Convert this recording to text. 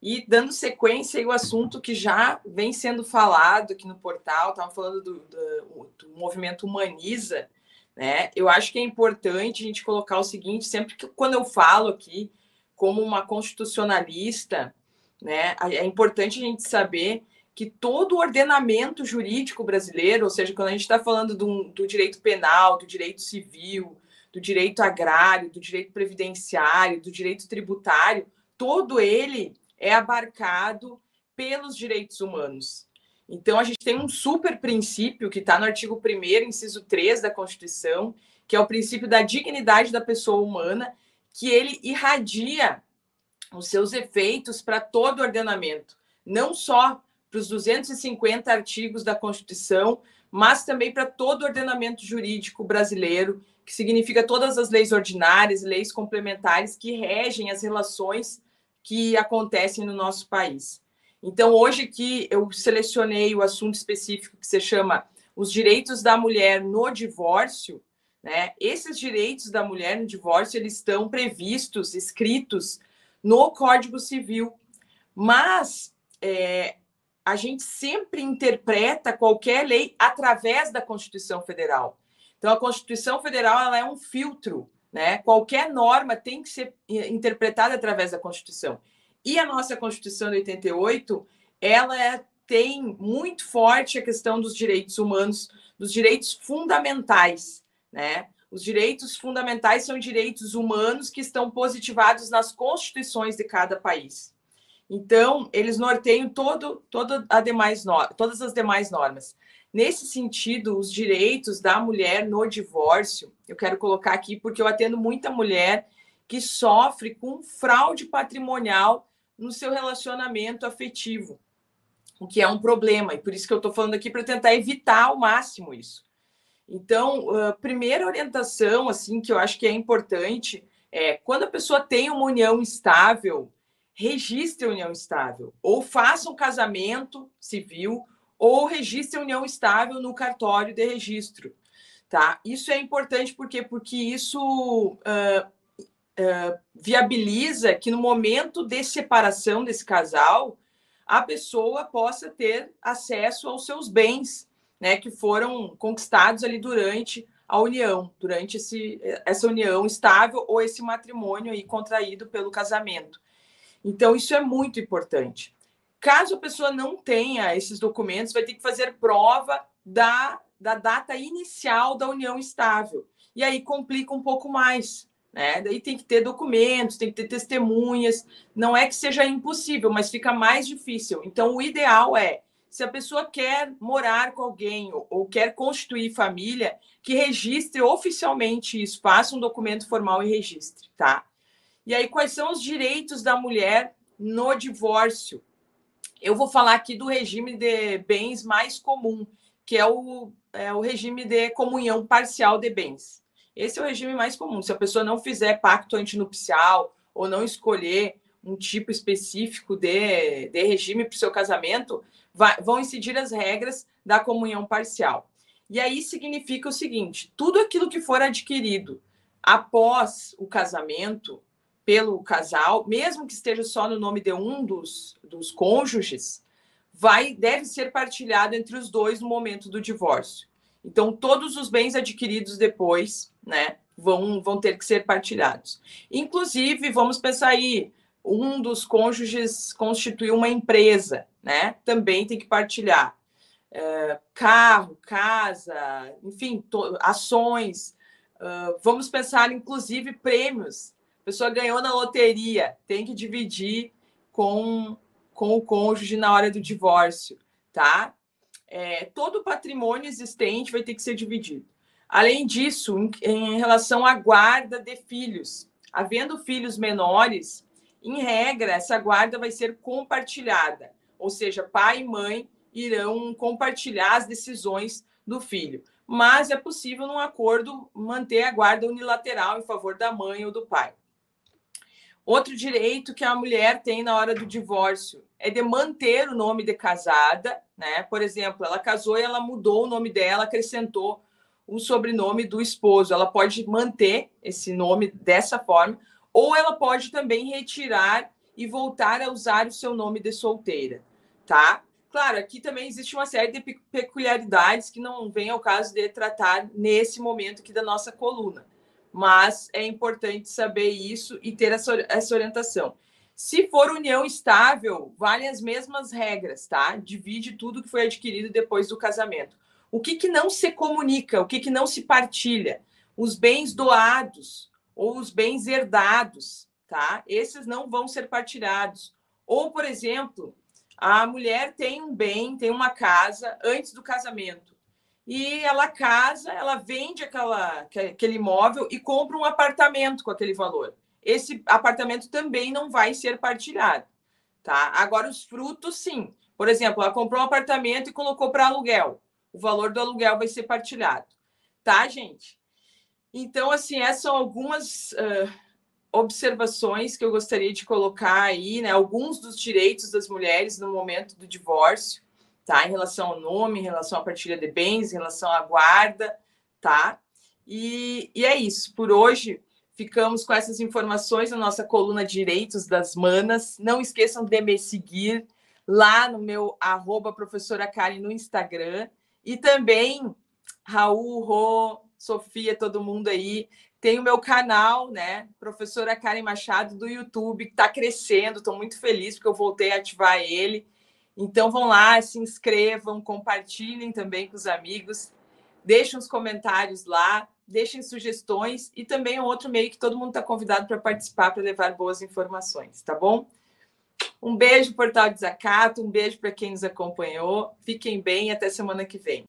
E dando sequência ao assunto que já vem sendo falado aqui no portal, estava falando do movimento Humaniza, né? Eu acho que é importante a gente colocar o seguinte, sempre que quando eu falo aqui como uma constitucionalista, né, é importante a gente saber que todo o ordenamento jurídico brasileiro, ou seja, quando a gente está falando do direito penal, do direito civil, do direito agrário, do direito previdenciário, do direito tributário, todo ele é abarcado pelos direitos humanos. Então, a gente tem um super princípio que está no artigo 1º, inciso 3 da Constituição, que é o princípio da dignidade da pessoa humana, que ele irradia os seus efeitos para todo o ordenamento, não só para os 250 artigos da Constituição, mas também para todo o ordenamento jurídico brasileiro, que significa todas as leis ordinárias, leis complementares que regem as relações que acontecem no nosso país. Então, hoje aqui eu selecionei o assunto específico que se chama os direitos da mulher no divórcio, né? Esses direitos da mulher no divórcio, eles estão previstos, escritos no Código Civil, mas a gente sempre interpreta qualquer lei através da Constituição Federal. Então, a Constituição Federal ela é um filtro, né? Qualquer norma tem que ser interpretada através da Constituição. E a nossa Constituição de 88, ela tem muito forte a questão dos direitos humanos, dos direitos fundamentais, né? Os direitos fundamentais são direitos humanos que estão positivados nas constituições de cada país. Então, eles norteiam todas as demais normas. Nesse sentido, os direitos da mulher no divórcio, eu quero colocar aqui porque eu atendo muita mulher que sofre com fraude patrimonial no seu relacionamento afetivo, o que é um problema, e por isso que eu estou falando aqui para tentar evitar ao máximo isso. Então, a primeira orientação, assim, que eu acho que é importante é quando a pessoa tem uma união estável, registre a união estável, ou faça um casamento civil, ou registre a união estável no cartório de registro, tá? Isso é importante porque isso viabiliza que no momento de separação desse casal, a pessoa possa ter acesso aos seus bens, né, que foram conquistados ali durante a união, durante essa união estável ou esse matrimônio aí contraído pelo casamento. Então, isso é muito importante. Caso a pessoa não tenha esses documentos, vai ter que fazer prova da data inicial da união estável. E aí complica um pouco mais, né? Daí tem que ter documentos, tem que ter testemunhas. Não é que seja impossível, mas fica mais difícil. Então, o ideal é, se a pessoa quer morar com alguém ou quer constituir família, que registre oficialmente isso, faça um documento formal e registre, tá? E aí, quais são os direitos da mulher no divórcio? Eu vou falar aqui do regime de bens mais comum, que é o regime de comunhão parcial de bens. Esse é o regime mais comum. Se a pessoa não fizer pacto antinupcial ou não escolher um tipo específico de regime para o seu casamento, vão incidir as regras da comunhão parcial. E aí significa o seguinte: tudo aquilo que for adquirido após o casamento pelo casal, mesmo que esteja só no nome de um dos cônjuges, deve ser partilhado entre os dois no momento do divórcio. Então, todos os bens adquiridos depois, né, vão ter que ser partilhados. Inclusive, vamos pensar aí, um dos cônjuges constitui uma empresa, né, também tem que partilhar. Carro, casa, enfim, ações. Vamos pensar, inclusive, prêmios. A pessoa ganhou na loteria, tem que dividir com o cônjuge na hora do divórcio, tá? Todo o patrimônio existente vai ter que ser dividido. Além disso, em relação à guarda de filhos, havendo filhos menores, em regra, essa guarda vai ser compartilhada, ou seja, pai e mãe irão compartilhar as decisões do filho. Mas é possível, num acordo, manter a guarda unilateral em favor da mãe ou do pai. Outro direito que a mulher tem na hora do divórcio é de manter o nome de casada, né? Por exemplo, ela casou e ela mudou o nome dela, acrescentou o sobrenome do esposo. Ela pode manter esse nome dessa forma, ou ela pode também retirar e voltar a usar o seu nome de solteira, tá? Claro, aqui também existe uma série de peculiaridades que não vem ao caso de tratar nesse momento aqui da nossa coluna, mas é importante saber isso e ter essa orientação. Se for união estável, valem as mesmas regras, tá? Divide tudo que foi adquirido depois do casamento. O que não se comunica, o que não se partilha? Os bens doados ou os bens herdados, tá? Esses não vão ser partilhados. Ou, por exemplo, a mulher tem um bem, tem uma casa antes do casamento. E ela casa, ela vende aquele imóvel e compra um apartamento com aquele valor. Esse apartamento também não vai ser partilhado, tá? Agora, os frutos, sim. Por exemplo, ela comprou um apartamento e colocou para aluguel. O valor do aluguel vai ser partilhado, tá, gente? Então, assim, essas são algumas observações que eu gostaria de colocar aí, né? Alguns dos direitos das mulheres no momento do divórcio, tá? Em relação ao nome, em relação à partilha de bens, em relação à guarda, tá? E é isso. Por hoje, ficamos com essas informações na nossa coluna Direitos das Manas. Não esqueçam de me seguir lá no meu @professora Karen no Instagram. E também, Raul, Rô, Sofia, todo mundo aí, tem o meu canal, né? Professora Karen Machado, do YouTube, que está crescendo. Estou muito feliz porque eu voltei a ativar ele. Então, vão lá, se inscrevam, compartilhem também com os amigos. Deixem os comentários lá, deixem sugestões e também é outro meio que todo mundo está convidado para participar, para levar boas informações, tá bom? Um beijo, Portal Desacato, um beijo para quem nos acompanhou. Fiquem bem e até semana que vem.